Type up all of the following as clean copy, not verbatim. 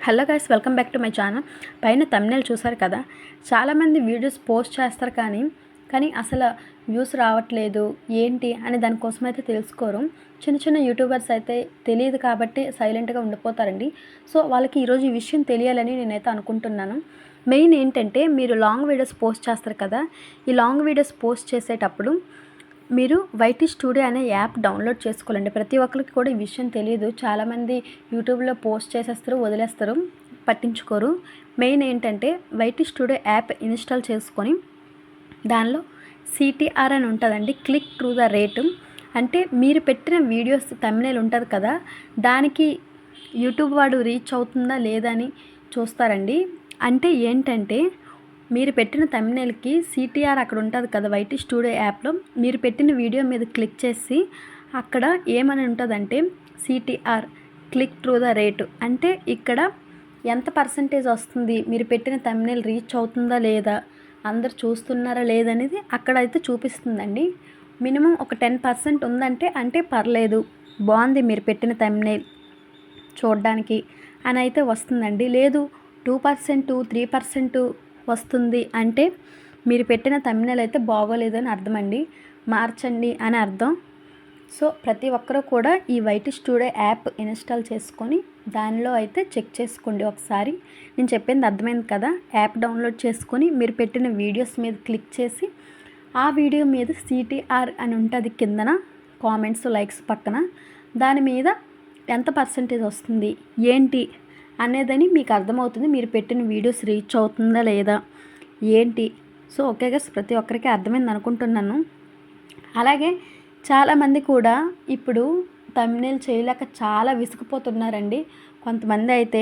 Hello guys, welcome back to my channel. పైన thumbnail చూసారు కదా, చాలామంది వీడియోస్ పోస్ట్ చేస్తారు కానీ అసలు వ్యూస్ రావట్లేదు ఏంటి అని దానికోసం అయితే తెలుసుకోరు. చిన్న యూట్యూబర్స్ అయితే తెలియదు కాబట్టి సైలెంట్గా ఉండిపోతారండి. సో వాళ్ళకి ఈరోజు ఈ విషయం తెలియాలని నేనైతే అనుకుంటున్నాను. మెయిన్ ఏంటంటే, మీరు లాంగ్ వీడియోస్ పోస్ట్ చేస్తారు కదా, ఈ లాంగ్ వీడియోస్ పోస్ట్ చేసేటప్పుడు మీరు వైటీ స్టూడియో అనే యాప్ డౌన్లోడ్ చేసుకోవాలండి. ప్రతి ఒక్కరికి కూడా ఈ విషయం తెలియదు. చాలామంది యూట్యూబ్లో పోస్ట్ చేసేస్తారు, వదిలేస్తారు, పట్టించుకోరు. మెయిన్ ఏంటంటే, వైటీ స్టూడియో యాప్ ఇన్స్టాల్ చేసుకొని దానిలో CTR అని ఉంటుందండి, క్లిక్ త్రూ ద రేట్. అంటే మీరు పెట్టిన వీడియోస్ థంబ్నెయిల్ ఉంటుంది కదా, దానికి యూట్యూబ్ వాడు రీచ్ అవుతుందా లేదా అని చూస్తారండి. అంటే ఏంటంటే, మీరు పెట్టిన థంబ్నెయిల్కి CTR అక్కడ ఉంటుంది కదా, వైటీ స్టూడియో యాప్లో మీరు పెట్టిన వీడియో మీద క్లిక్ చేసి అక్కడ ఏమని ఉంటుందంటే CTR click through the rate. అంటే ఇక్కడ ఎంత పర్సంటేజ్ వస్తుంది, మీరు పెట్టిన థంబ్నెయిల్ రీచ్ అవుతుందా లేదా, అందరు చూస్తున్నారా లేదనేది అక్కడైతే చూపిస్తుందండి. మినిమం ఒక 10% ఉందంటే పర్లేదు, బాగుంది మీరు పెట్టిన థంబ్నెయిల్ చూడడానికి అని అయితే వస్తుందండి. లేదు 2%, 3% వస్తుంది అంటే మీరు పెట్టిన థంబ్నెయిల్ అయితే బాగోలేదు అని అర్థం అండి, మార్చండి అని అర్థం. సో ప్రతి ఒక్కరూ కూడా ఈ వైటీ స్టూడియో యాప్ ఇన్స్టాల్ చేసుకొని దానిలో అయితే చెక్ చేసుకోండి ఒకసారి. నేను చెప్పింది అర్థమైంది కదా. యాప్ డౌన్లోడ్ చేసుకొని మీరు పెట్టిన వీడియోస్ మీద క్లిక్ చేసి ఆ వీడియో మీద CTR అని ఉంటుంది కిందన కామెంట్స్, లైక్స్ పక్కన, దాని మీద ఎంత పర్సంటేజ్ వస్తుంది ఏంటి అనేదని మీకు అర్థమవుతుంది. మీరు పెట్టిన వీడియోస్ రీచ్ అవుతుందా లేదా ఏంటి. సో ఓకే గైస్, ప్రతి ఒక్కరికి అర్థమైంది అనుకుంటున్నాను. అలాగే చాలామంది కూడా ఇప్పుడు థంబ్నెయిల్ చేయలేక చాలా విసిగిపోతున్నారండి. కొంతమంది అయితే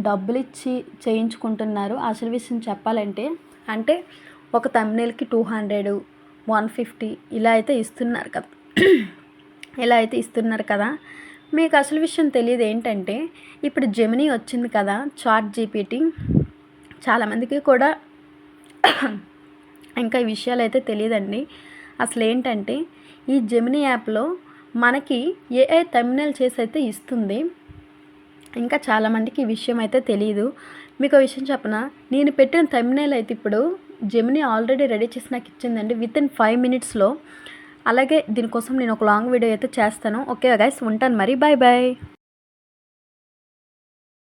డబ్బులు ఇచ్చి చేయించుకుంటున్నారు. అసలు విషయం చెప్పాలంటే, అంటే ఒక థంబ్నెయిల్కి 200, 150 ఇలా అయితే ఇస్తున్నారు కదా. మీకు అసలు విషయం తెలియదు ఏంటంటే, ఇప్పుడు జెమినీ వచ్చింది కదా, చాట్ GPT. చాలామందికి కూడా ఇంకా ఈ విషయాలు అయితే తెలియదండి. అసలు ఏంటంటే, ఈ జెమినీ యాప్లో మనకి AI థంబ్నెయిల్ చేసి అయితే ఇస్తుంది. ఇంకా చాలామందికి ఈ విషయం అయితే తెలియదు. మీకు ఆ విషయం చెప్పనా, నేను పెట్టిన థంబ్నెయిల్ అయితే ఇప్పుడు జెమినీ ఆల్రెడీ రెడీ చేసి నాకు ఇచ్చిందండి వితిన్ 5 minutesలో. అలాగే దీనికోసం నేను ఒక లాంగ్ వీడియో అయితే చేస్తాను. ఓకే గైస్, ఉంటాను మరి, బాయ్ బాయ్.